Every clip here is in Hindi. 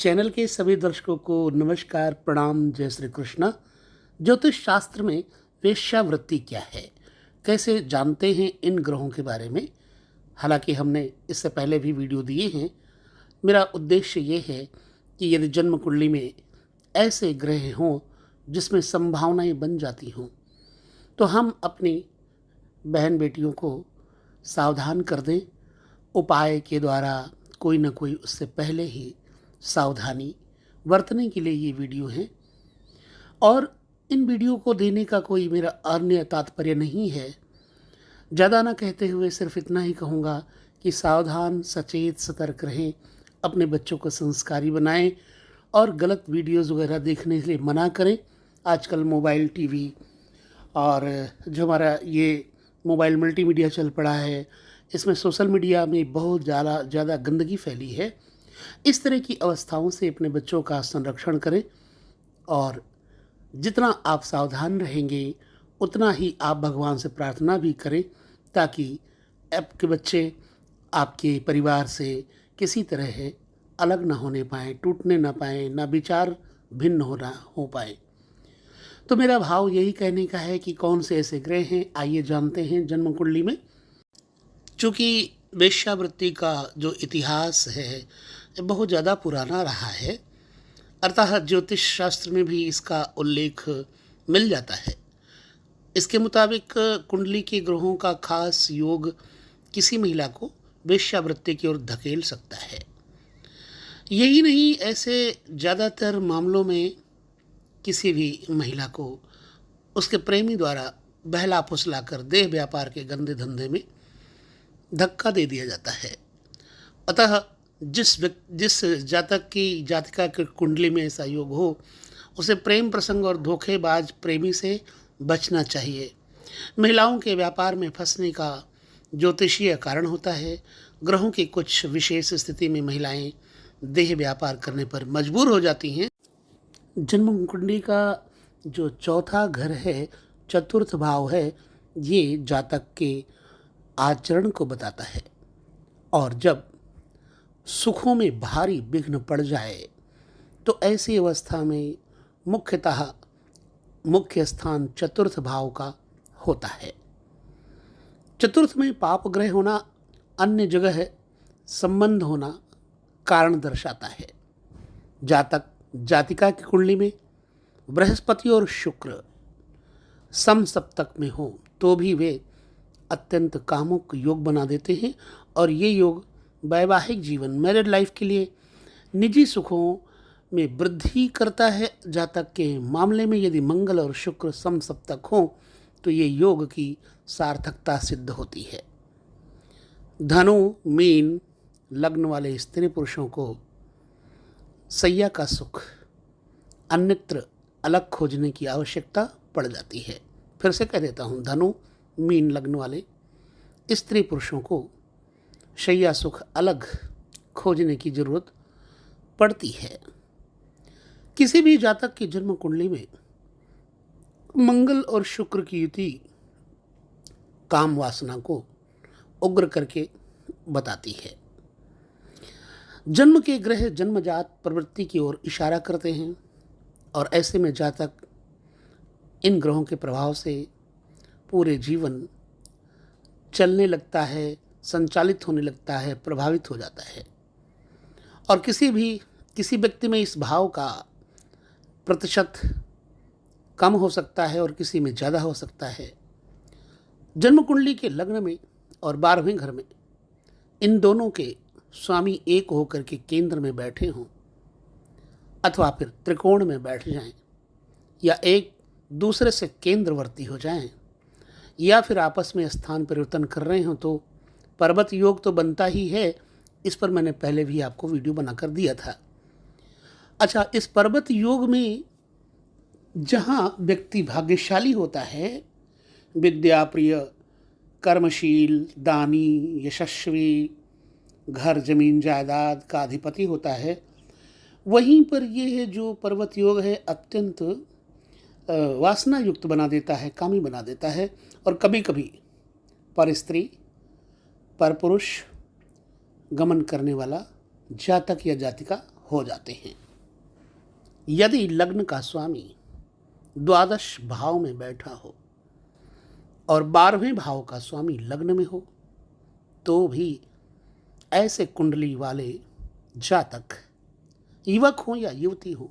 चैनल के सभी दर्शकों को नमस्कार, प्रणाम, जय श्री कृष्णा। ज्योतिष शास्त्र में वेश्यावृत्ति क्या है, कैसे जानते हैं इन ग्रहों के बारे में। हालांकि हमने इससे पहले भी वीडियो दिए हैं। मेरा उद्देश्य ये है कि यदि जन्म कुंडली में ऐसे ग्रह हों जिसमें संभावनाएं बन जाती हों, तो हम अपनी बहन बेटियों को सावधान कर दें। उपाय के द्वारा कोई ना कोई उससे पहले ही सावधानी बरतने के लिए ये वीडियो है। और इन वीडियो को देने का कोई मेरा अन्य तात्पर्य नहीं है। ज़्यादा ना कहते हुए सिर्फ इतना ही कहूँगा कि सावधान, सचेत, सतर्क रहें, अपने बच्चों को संस्कारी बनाएं और गलत वीडियोज़ वगैरह देखने के लिए मना करें। आजकल मोबाइल, टीवी और जो हमारा ये मोबाइल मल्टीमीडिया चल पड़ा है, इसमें सोशल मीडिया में बहुत ज़्यादा गंदगी फैली है। इस तरह की अवस्थाओं से अपने बच्चों का संरक्षण करें और जितना आप सावधान रहेंगे उतना ही आप भगवान से प्रार्थना भी करें, ताकि आपके बच्चे आपके परिवार से किसी तरह अलग ना होने पाएँ, टूटने ना पाएँ, ना विचार भिन्न हो पाए। तो मेरा भाव यही कहने का है कि कौन से ऐसे ग्रह हैं, आइए जानते हैं जन्म कुंडली में। चूँकि वेश्यावृत्ति का जो इतिहास है बहुत ज़्यादा पुराना रहा है, अतः ज्योतिष शास्त्र में भी इसका उल्लेख मिल जाता है। इसके मुताबिक कुंडली के ग्रहों का खास योग किसी महिला को वेश्यावृत्ति की ओर धकेल सकता है। यही नहीं, ऐसे ज़्यादातर मामलों में किसी भी महिला को उसके प्रेमी द्वारा बहला फुसला कर देह व्यापार के गंदे धंधे में धक्का दे दिया जाता है। अतः जिस जातक की जातिका के कुंडली में ऐसा योग हो, उसे प्रेम प्रसंग और धोखेबाज प्रेमी से बचना चाहिए। महिलाओं के व्यापार में फंसने का ज्योतिषीय कारण होता है। ग्रहों की कुछ विशेष स्थिति में महिलाएं देह व्यापार करने पर मजबूर हो जाती हैं। जन्म कुंडली का जो चौथा घर है, चतुर्थ भाव है, ये जातक के आचरण को बताता है। और जब सुखों में भारी विघ्न पड़ जाए तो ऐसी अवस्था में मुख्यतः मुख्य स्थान चतुर्थ भाव का होता है। चतुर्थ में पाप ग्रह होना, अन्य जगह संबंध होना कारण दर्शाता है। जातक जातिका की कुंडली में बृहस्पति और शुक्र समसप्तक में हो तो भी वे अत्यंत कामुक योग बना देते हैं। और ये योग वैवाहिक जीवन, मैरिड लाइफ के लिए निजी सुखों में वृद्धि करता है। जातक के मामले में यदि मंगल और शुक्र समसप्तक हों तो ये योग की सार्थकता सिद्ध होती है। धनु, मीन लग्न वाले स्त्री पुरुषों को सैया का सुख अन्यत्र अलग खोजने की आवश्यकता पड़ जाती है। फिर से कह देता हूँ, धनु मीन लग्न वाले स्त्री पुरुषों को शैया सुख अलग खोजने की जरूरत पड़ती है। किसी भी जातक की जन्म कुंडली में मंगल और शुक्र की युति काम वासना को उग्र करके बताती है। जन्म के ग्रह जन्मजात प्रवृत्ति की ओर इशारा करते हैं और ऐसे में जातक इन ग्रहों के प्रभाव से पूरे जीवन चलने लगता है, संचालित होने लगता है, प्रभावित हो जाता है। और किसी व्यक्ति में इस भाव का प्रतिशत कम हो सकता है और किसी में ज़्यादा हो सकता है। जन्म कुंडली के लग्न में और 12वें घर में इन दोनों के स्वामी एक होकर के केंद्र में बैठे हों अथवा फिर त्रिकोण में बैठ जाएं, या एक दूसरे से केंद्रवर्ती हो जाएं, या फिर आपस में स्थान परिवर्तन कर रहे हों, तो पर्वत योग तो बनता ही है। इस पर मैंने पहले भी आपको वीडियो बनाकर दिया था। अच्छा, इस पर्वत योग में जहाँ व्यक्ति भाग्यशाली होता है, विद्याप्रिय, कर्मशील, दानी, यशस्वी, घर जमीन जायदाद का अधिपति होता है, वहीं पर ये है जो पर्वत योग है अत्यंत वासना युक्त बना देता है, कामी बना देता है। और कभी कभी पर स्त्री, पर पुरुष गमन करने वाला जातक या जातिका हो जाते हैं। यदि लग्न का स्वामी द्वादश भाव में बैठा हो और 12वें भाव का स्वामी लग्न में हो तो भी ऐसे कुंडली वाले जातक, युवक हो या युवती हो,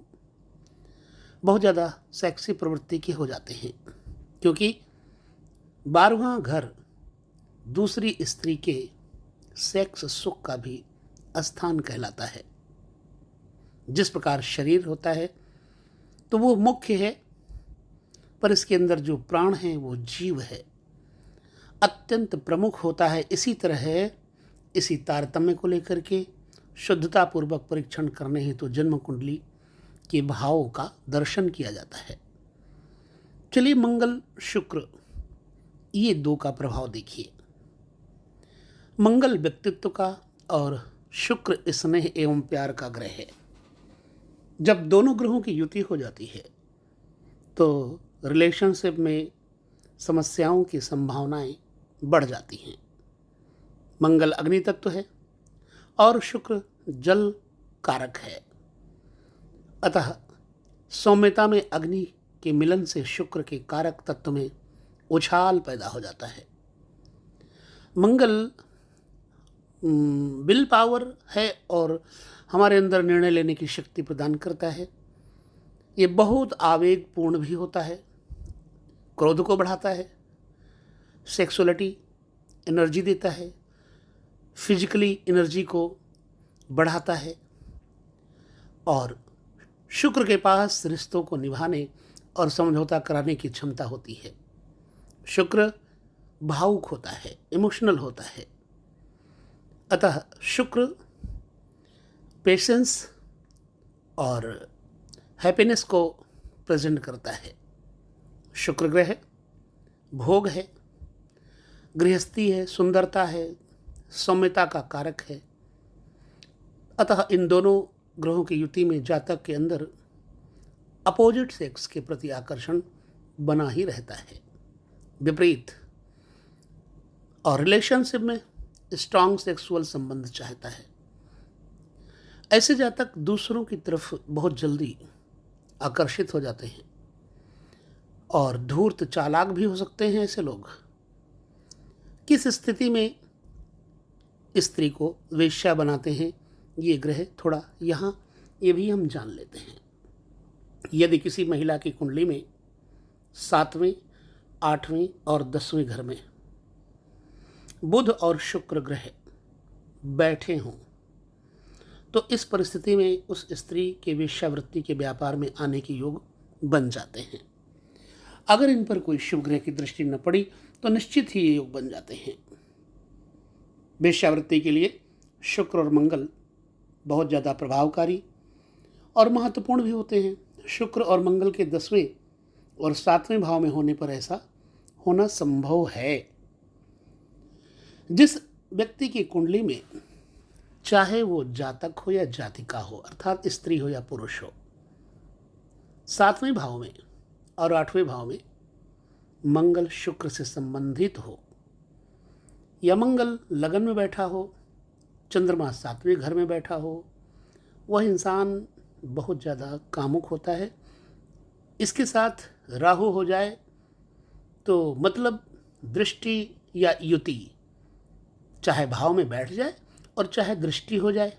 बहुत ज़्यादा सेक्सी प्रवृत्ति के हो जाते हैं, क्योंकि 12वां घर दूसरी स्त्री के सेक्स सुख का भी स्थान कहलाता है। जिस प्रकार शरीर होता है तो वो मुख्य है, पर इसके अंदर जो प्राण है वो जीव है, अत्यंत प्रमुख होता है। इसी तरह है, इसी तारतम्य को लेकर के शुद्धता पूर्वक परीक्षण करने हेतु जन्म कुंडली के भावों का दर्शन किया जाता है। चलिए मंगल शुक्र ये दो का प्रभाव देखिए। मंगल व्यक्तित्व का और शुक्र स्नेह एवं प्यार का ग्रह है। जब दोनों ग्रहों की युति हो जाती है तो रिलेशनशिप में समस्याओं की संभावनाएं बढ़ जाती हैं। मंगल अग्नि तत्व है और शुक्र जल कारक है, अतः सौम्यता में अग्नि के मिलन से शुक्र के कारक तत्व में उछाल पैदा हो जाता है। मंगल विल पावर है और हमारे अंदर निर्णय लेने की शक्ति प्रदान करता है। ये बहुत आवेगपूर्ण भी होता है, क्रोध को बढ़ाता है, सेक्सुअलिटी एनर्जी देता है, फिजिकली एनर्जी को बढ़ाता है, और शुक्र के पास रिश्तों को निभाने और समझौता कराने की क्षमता होती है। शुक्र भावुक होता है, इमोशनल होता है, अतः शुक्र पेशेंस और हैप्पीनेस को प्रेजेंट करता है। शुक्र ग्रह भोग है, गृहस्थी है, सुंदरता है, सौम्यता का कारक है, अतः इन दोनों ग्रहों की युति में जातक के अंदर अपोजिट सेक्स के प्रति आकर्षण बना ही रहता है। विपरीत और रिलेशनशिप में स्ट्रॉन्ग सेक्सुअल संबंध चाहता है। ऐसे जातक दूसरों की तरफ बहुत जल्दी आकर्षित हो जाते हैं और धूर्त चालाक भी हो सकते हैं। ऐसे लोग किस स्थिति में स्त्री को वेश्या बनाते हैं, ये ग्रह थोड़ा यहाँ ये भी हम जान लेते हैं। यदि किसी महिला की कुंडली में 7वें, 8वें और 10वें घर में बुध और शुक्र ग्रह बैठे हों तो इस परिस्थिति में उस स्त्री के वेश्यावृत्ति के व्यापार में आने के योग बन जाते हैं। अगर इन पर कोई शुभ ग्रह की दृष्टि न पड़ी तो निश्चित ही ये योग बन जाते हैं। वेश्यावृत्ति के लिए शुक्र और मंगल बहुत ज़्यादा प्रभावकारी और महत्वपूर्ण भी होते हैं। शुक्र और मंगल के 10वें और 7वें भाव में होने पर ऐसा होना संभव है। जिस व्यक्ति की कुंडली में चाहे वो जातक हो या जातिका हो, अर्थात स्त्री हो या पुरुष हो, 7वें भाव में और 8वें भाव में मंगल शुक्र से संबंधित हो या मंगल लगन में बैठा हो, चंद्रमा 7वें घर में बैठा हो, वह इंसान बहुत ज़्यादा कामुक होता है। इसके साथ राहु हो जाए तो मतलब दृष्टि या युति, चाहे भाव में बैठ जाए और चाहे दृष्टि हो जाए,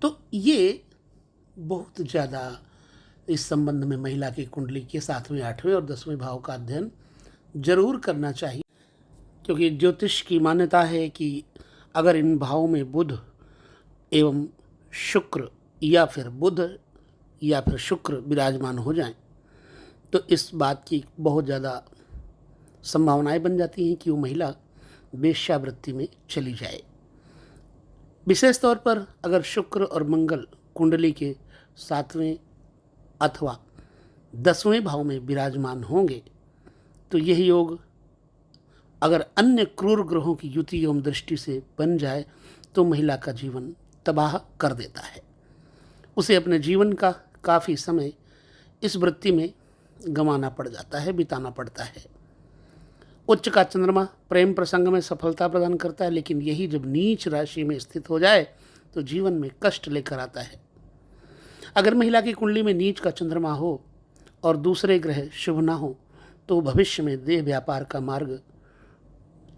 तो ये बहुत ज़्यादा इस संबंध में महिला की कुंडली के 7वें, 8वें और 10वें भाव का अध्ययन जरूर करना चाहिए, क्योंकि ज्योतिष की मान्यता है कि अगर इन भावों में बुध एवं शुक्र या फिर बुध या फिर शुक्र विराजमान हो जाएं तो इस बात की बहुत ज़्यादा संभावनाएं बन जाती हैं कि वो महिला वेश्यावृत्ति में चली जाए। विशेष तौर पर अगर शुक्र और मंगल कुंडली के 7वें अथवा 10वें भाव में विराजमान होंगे तो यह योग अगर अन्य क्रूर ग्रहों की युति एवं दृष्टि से बन जाए तो महिला का जीवन तबाह कर देता है। उसे अपने जीवन का काफ़ी समय इस वृत्ति में गंवाना पड़ जाता है, बिताना पड़ता है। उच्च का चंद्रमा प्रेम प्रसंग में सफलता प्रदान करता है, लेकिन यही जब नीच राशि में स्थित हो जाए तो जीवन में कष्ट लेकर आता है। अगर महिला की कुंडली में नीच का चंद्रमा हो और दूसरे ग्रह शुभ ना हो तो भविष्य में देह व्यापार का मार्ग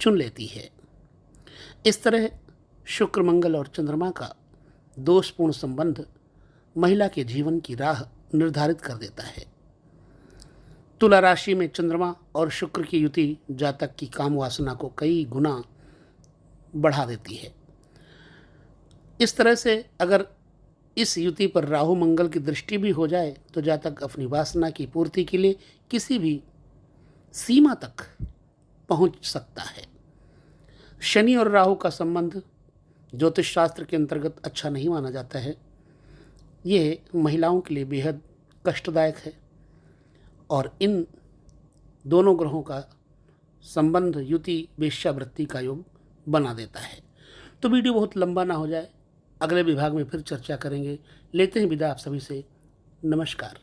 चुन लेती है। इस तरह शुक्र, मंगल और चंद्रमा का दोषपूर्ण संबंध महिला के जीवन की राह निर्धारित कर देता है। तुला राशि में चंद्रमा और शुक्र की युति जातक की काम वासना को कई गुना बढ़ा देती है। इस तरह से अगर इस युति पर राहु मंगल की दृष्टि भी हो जाए तो जातक अपनी वासना की पूर्ति के लिए किसी भी सीमा तक पहुंच सकता है। शनि और राहु का संबंध ज्योतिष शास्त्र के अंतर्गत अच्छा नहीं माना जाता है। ये महिलाओं के लिए बेहद कष्टदायक है और इन दोनों ग्रहों का संबंध युति वेश्यावृत्ति का योग बना देता है। तो वीडियो बहुत लंबा ना हो जाए, अगले विभाग में फिर चर्चा करेंगे। लेते हैं विदा आप सभी से। नमस्कार।